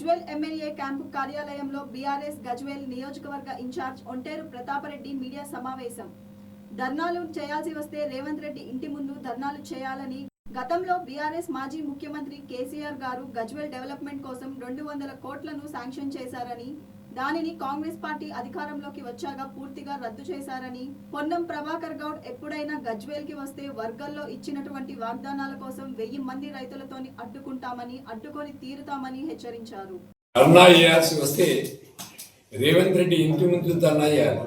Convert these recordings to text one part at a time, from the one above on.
Gajwel MLA camp కార్యాలయంలో BRS Gajwel నియోజకవర్గ incharge Onteru Pratap Reddy media సమావేశం. ధర్నాలు చేయాల్సి వస్తే రేవంత్ రెడ్డి ఇంటి ముందు ధర్నాలు చేయాలని గతంలో బీఆర్ఎస్ మాజీ ముఖ్యమంత్రి కేసీఆర్ గారు గజ్వేల్ డెవలప్మెంట్ కోసం 200 కోట్లను శాంక్షన్ చేశారని, దానిని కాంగ్రెస్ పార్టీ అధికారంలోకి వచ్చాక పూర్తిగా రద్దు చేశారని, పొన్నం ప్రభాకర్ గౌడ్ ఎప్పుడైనా గజ్వేల్ కి వస్తే వర్గాల్లో ఇచ్చినటువంటి వాగ్దానాల కోసం 1000 మంది రైతులతోని అడ్డుకొని తీరుతామని హెచ్చరించారు. ధర్నా చేయాల్సి వస్తే రేవంత్ రెడ్డి ఇంటి ముందు ధర్నా చేయాలి.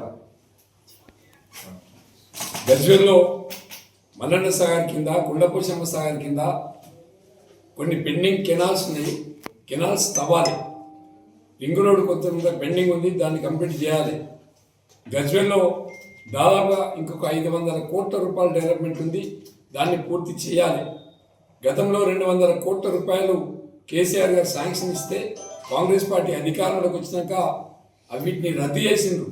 గజ్వేల్లో మల్లన్న సాగర్ కింద, కుండపోచమ్మ సాగర్ కింద కొన్ని పెండింగ్ కెనాల్స్ ఉన్నాయి. కెనాల్స్ తవ్వాలి. రింగ్ రోడ్ కొంత పెండింగ్ ఉంది, దాన్ని కంప్లీట్ చేయాలి. గజ్వేల్లో దాదాపుగా ఇంకొక 500 కోట్ల రూపాయల డెవలప్మెంట్ ఉంది, దాన్ని పూర్తి చేయాలి. గతంలో 200 కోట్ల రూపాయలు కేసీఆర్ గారు శాంక్షన్ ఇస్తే కాంగ్రెస్ పార్టీ అధికారంలోకి వచ్చినాక వీటిని రద్దు చేసిండ్రు.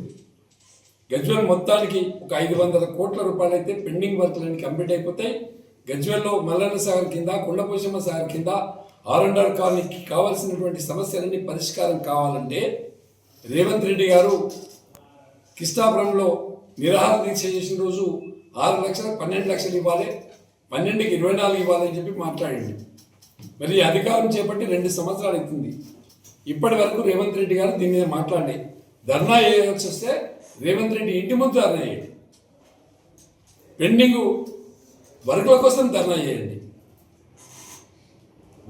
గజ్వేల్ మొత్తానికి ఒక 500 కోట్ల రూపాయలు అయితే పెండింగ్ వర్క్లన్నీ కంప్లీట్ అయిపోతాయి. గజ్వేల్లో మల్లన్న సాగర్ కింద, కుండపోచమ్మ సాగర్ కింద R&R కాలనీకి కావాల్సినటువంటి సమస్యలన్నీ పరిష్కారం కావాలంటే రేవంత్ రెడ్డి గారు కిష్టాపురంలో నిరాహార దీక్ష చేసిన రోజు 6 లక్షలు 12 లక్షలు ఇవ్వాలి, 12కి 24 ఇవ్వాలని చెప్పి మాట్లాడింది. మరి అధికారం చేపట్టి 2 సంవత్సరాలు అవుతుంది. ఇప్పటి వరకు రేవంత్ రెడ్డి గారు దీని మీద మాట్లాడి ధర్నా చేయాల్సి వస్తే రేవంత్ రెడ్డి ఇంటి ముందు ధర్నా చేయండి, పెండింగ్ వర్గుల కోసం ధర్నా చేయండి.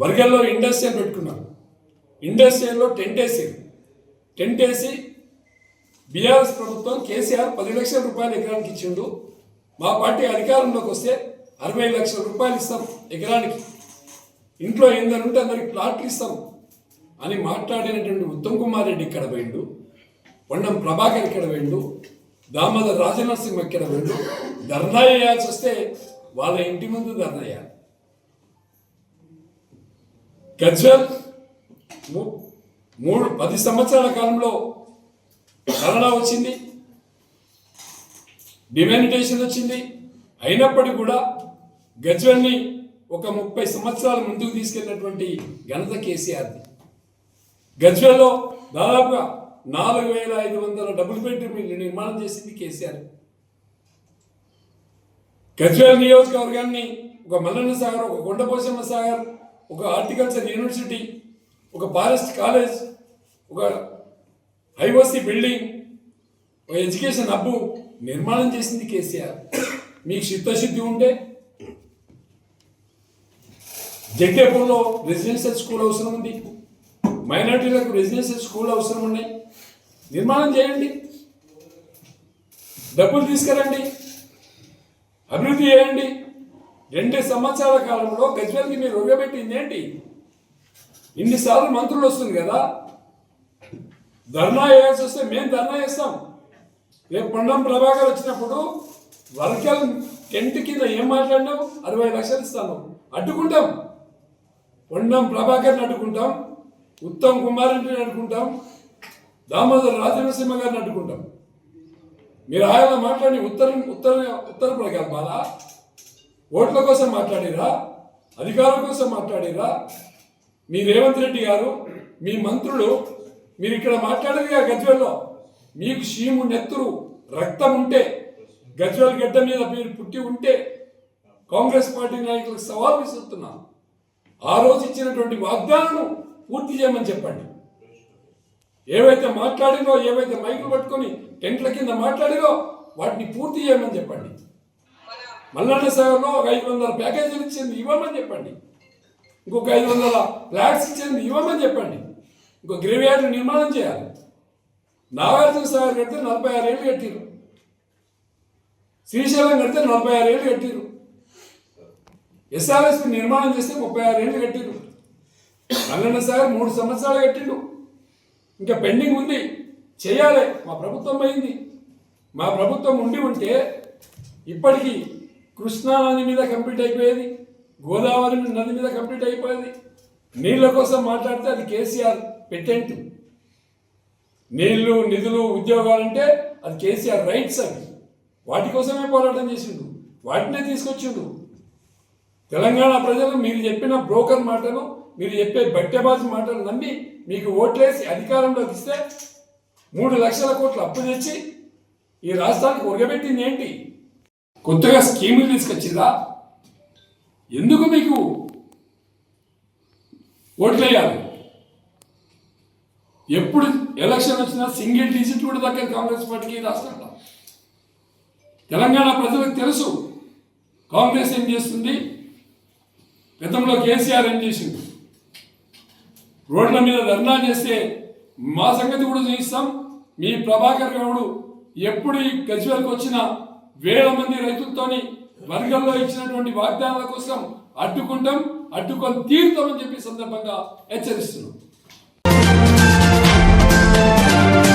వర్గాల్లో ఇండస్ట్రియల్ పెట్టుకున్నారు. ఇండస్ట్రియల్లో టెంట్ వేసి బీఆర్ఎస్ ప్రభుత్వం కేసీఆర్ 10 లక్షల రూపాయలు ఎకరానికి ఇచ్చిండు. మా పార్టీ అధికారంలోకి వస్తే 60 లక్షల రూపాయలు ఇస్తాం ఎకరానికి, ఇంట్లో ఏందని ఉంటే అందరికి ప్లాట్లు ఇస్తాం అని మాట్లాడినటువంటి ఉత్తమ్ కుమార్ రెడ్డి ఇక్కడ పోయిండు, పొన్నం ప్రభాకర్ ఇక్కడ పోయిండు, దామోదర్ రాజనరసింహ ఇక్కడ పోయిండు. ధర్నా చేయాల్సి వస్తే వాళ్ళ ఇంటి ముందు ధర్నా చేయాలి. గజ్వేల్ 10 సంవత్సరాల కాలంలో కరోనా వచ్చింది, డిమానిటేషన్ వచ్చింది. అయినప్పటికీ కూడా గజ్వేల్ని ఒక 30 సంవత్సరాల ముందుకు తీసుకెళ్ళినటువంటి ఘనత కేసీఆర్ది. గజ్వేల్లో దాదాపుగా 4500 డబుల్ బెడ్రూమ్ ఇల్లు నిర్మాణం చేసింది కేసీఆర్. గజ్వేల్ నియోజకవర్గాన్ని ఒక మల్లన్న సాగర్, ఒక కొండపోచమ్మ సాగర్, ఒక హార్టికల్చర్ యూనివర్సిటీ, ఒక ఫారెస్ట్ కాలేజ్, ఒక ఐఓసి బిల్డింగ్, ఒక ఎడ్యుకేషన్ హబ్ నిర్మాణం చేసింది కేసీఆర్. మీకు చిత్తశుద్ధి ఉంటే జగ్గేపూర్లో రెసిడెన్షియల్ స్కూల్ అవసరం ఉంది, మైనార్టీలకు రెసిడెన్షియల్ స్కూల్ అవసరం ఉన్నాయి, నిర్మాణం చేయండి, డబ్బులు తీసుకురండి, అభివృద్ధి చేయండి. 2 సంవత్సరాల కాలంలో గజ్వేల్కి మీరు ఒగ్గబెట్టింది ఏంటి? ఇన్నిసార్లు మంత్రులు వస్తుంది కదా, ధర్నా వేయాల్సి వస్తే మేము ధర్నా చేస్తాం. రేపు పొన్నం ప్రభాకర్ వచ్చినప్పుడు వర్కల్ టెంట్ కింద ఏం మాట్లాడినావు? 60 లక్షలు ఇస్తాను, అడ్డుకుంటాం. పొన్నం ప్రభాకర్ని అడ్డుకుంటాం, ఉత్తమ్ కుమార్ రెడ్డిని అడ్డుకుంటాం, దామోదర్ రాజనరసింహ గారిని అడ్డుకుంటాం. మీరు ఆయన మాట్లాడి ఉత్తర బాలా ఓట్ల కోసం మాట్లాడిరా, అధికారం కోసం మాట్లాడిరా? మీ రేవంత్ రెడ్డి గారు, మీ మంత్రులు, మీరు ఇక్కడ మాట్లాడేదిగా గజ్వేల్లో మీకు షీము నెత్తురు రక్తం ఉంటే, గజ్వేల్ గడ్డ మీద మీరు పుట్టి ఉంటే కాంగ్రెస్ పార్టీ నాయకులకు సవాల్ విసురుతున్నా. ఆ రోజు ఇచ్చినటువంటి వాగ్దానాలను పూర్తి చేయమని చెప్పండి. ఏవైతే మాట్లాడినో, ఏవైతే మైకులు పట్టుకొని టెంట్ల కింద మాట్లాడినో వాటిని పూర్తి చేయమని చెప్పండి. మల్లన్న సాగర్లో ఒక 500 ప్యాకేజీలు ఇచ్చింది ఇవ్వమని చెప్పండి. ఇంకొక 500 ఫ్లాట్స్ ఇచ్చింది ఇవ్వమని చెప్పండి. ఇంకో గ్రేవ్యార్డ్ నిర్మాణం చేయాలి. నాగార్జున సాగర్ కడితే 46 ఏళ్ళు కట్టిరు, శ్రీశైలం కడితే 46 ఏళ్ళు కట్టిరు, ఎస్ఆర్ఎస్పి నిర్మాణం చేస్తే 36 ఏళ్ళు కట్టిరు. మల్లన్న సాగర్ 3 సంవత్సరాలు కట్టిండు, ఇంకా పెండింగ్ ఉంది, చేయాలి. మా ప్రభుత్వం పోయింది. మా ప్రభుత్వం ఉంటే ఇప్పటికీ కృష్ణా నది మీద కంప్లీట్ అయిపోయేది, గోదావరి నది మీద కంప్లీట్ అయిపోయేది. నీళ్ళ కోసం మాట్లాడితే అది కేసీఆర్ పెటెంట్. నీళ్లు, నిధులు, ఉద్యోగాలంటే అది కేసీఆర్ రైట్స్. అవి వాటి కోసమే పోరాటం చేసిండు, వాటినే తీసుకొచ్చిండు. తెలంగాణ ప్రజలు మీరు చెప్పిన బ్రోకర్ మాటలు, మీరు చెప్పే బట్టెబాజు మాటలు నమ్మి మీకు ఓట్లేసి అధికారంలోకి ఇస్తే 3 లక్షల కోట్లు అప్పు తెచ్చి ఈ రాష్ట్రానికి ఉరగబెట్టింది ఏంటి? కొత్తగా స్కీములు తీసుకొచ్చిందా? ఎందుకు మీకు ఓట్లేయాలి? ఎప్పుడు ఎలక్షన్ వచ్చినా సింగిల్ డిజిట్ కూడా దక్కదు కాంగ్రెస్ పార్టీకి ఈ రాష్ట్రంలో. తెలంగాణ ప్రజలకు తెలుసు కాంగ్రెస్ ఏం చేస్తుంది, గతంలో కేసీఆర్ ఏం చేసింది. రోడ్ల మీద ధర్నా చేస్తే మా సంగతి కూడా చూపిస్తాం. మీ ప్రభాకర్ గౌడ్ ఎప్పుడు ఈ గజ్వేల్కి వచ్చిన వేల మంది రైతులతోని వర్గంలో ఇచ్చినటువంటి వాగ్దానాల కోసం అడ్డుకుంటాం, అడ్డుకొని తీరుతామని చెప్పి సందర్భంగా హెచ్చరిస్తున్నాం.